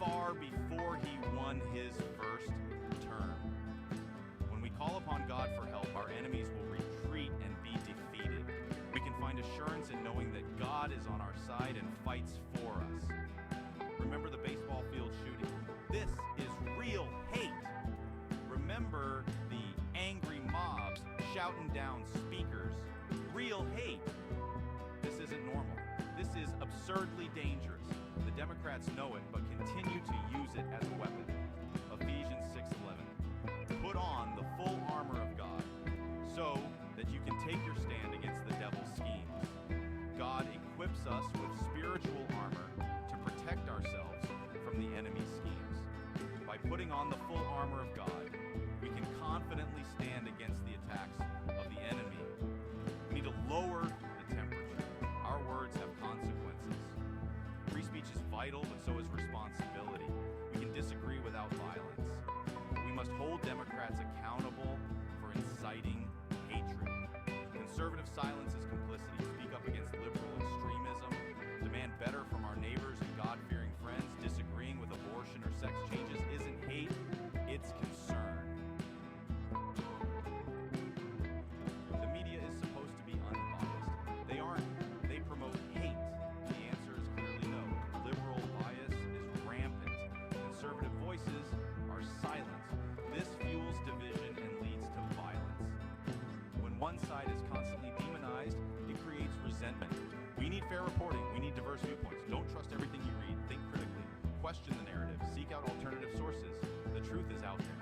far before he won his first term. When we call upon God for help, our enemies will retreat and be defeated. We can find assurance in knowing that God is on our side and fights for us. Remember the baseball field shooting? This is real hate. Remember the angry mobs shouting down speakers? Real hate. This isn't normal. This is absurdly dangerous. The Democrats know it, but continue to use it as a weapon. Ephesians 6:11. Put on the full armor of God so that you can take your stand against the devil's schemes. God equips us with spiritual armor to protect ourselves from the enemy's schemes. By putting on the full armor of God, we can confidently stand against the attacks of the enemy. We need to lower the temperature. Our words have consequences. Free speech is vital, but so is responsibility. We can disagree without violence. We must hold Democrats accountable for inciting hatred. Conservative silence is complicity. Speak up against liberal extremism. Demand better from our neighbors and God-fearing friends. Disagreeing with abortion or sex changes isn't hate, it's concern. The media is supposed to be unbiased. They aren't. They promote hate. The answer is clearly no. Liberal bias is rampant. Conservative voices are silenced. This fuels division and leads to violence. When one side is constantly demonized, it creates resentment. We need fair reporting. We need diverse viewpoints. Don't trust everything you read. Think critically. Question the narrative. Seek out alternative sources. The truth is out there.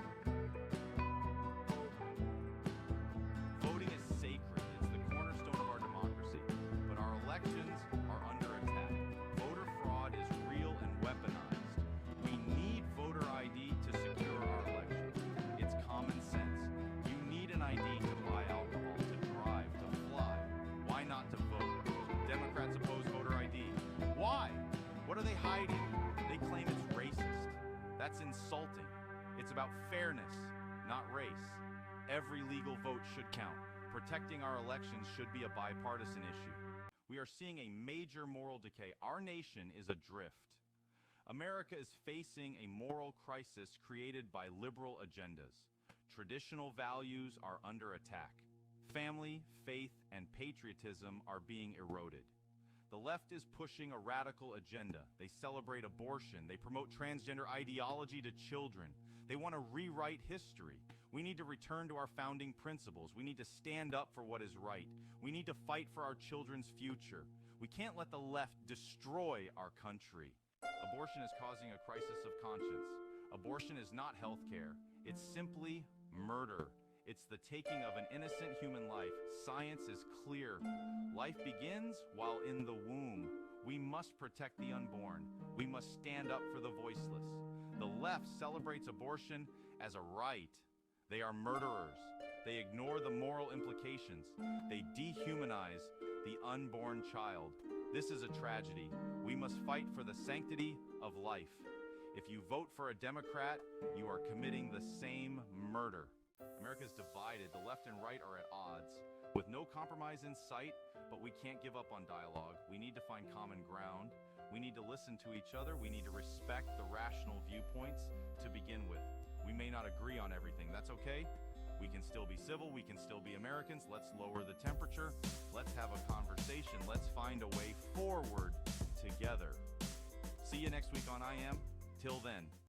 Voting is sacred. It's the cornerstone of our democracy. But our elections are under attack. Voter fraud is real and weaponized. We need voter ID to secure our elections. It's common sense. You need an ID to buy alcohol, to drive, to fly. Why not to vote? Democrats oppose voter ID. Why? What are they hiding? They claim it's racist. That's insulting. It's about fairness, not race. Every legal vote should count. Protecting our elections should be a bipartisan issue. We are seeing a major moral decay. Our nation is adrift. America is facing a moral crisis created by liberal agendas. Traditional values are under attack. Family, faith, and patriotism are being eroded. The left is pushing a radical agenda. They celebrate abortion. They promote transgender ideology to children. They want to rewrite history. We need to return to our founding principles. We need to stand up for what is right. We need to fight for our children's future. We can't let the left destroy our country. Abortion is causing a crisis of conscience. Abortion is not health care. It's simply murder. It's the taking of an innocent human life. Science is clear. Life begins while in the womb. We must protect the unborn. We must stand up for the voiceless. The left celebrates abortion as a right. They are murderers. They ignore the moral implications. They dehumanize the unborn child. This is a tragedy. We must fight for the sanctity of life. If you vote for a Democrat, you are committing the same murder. America is divided. The left and right are at odds. With no compromise in sight, but we can't give up on dialogue. We need to find common ground. We need to listen to each other. We need to respect the rational viewpoints to begin with. We may not agree on everything. That's okay. We can still be civil. We can still be Americans. Let's lower the temperature. Let's have a conversation. Let's find a way forward together. See you next week on I Am. Till then.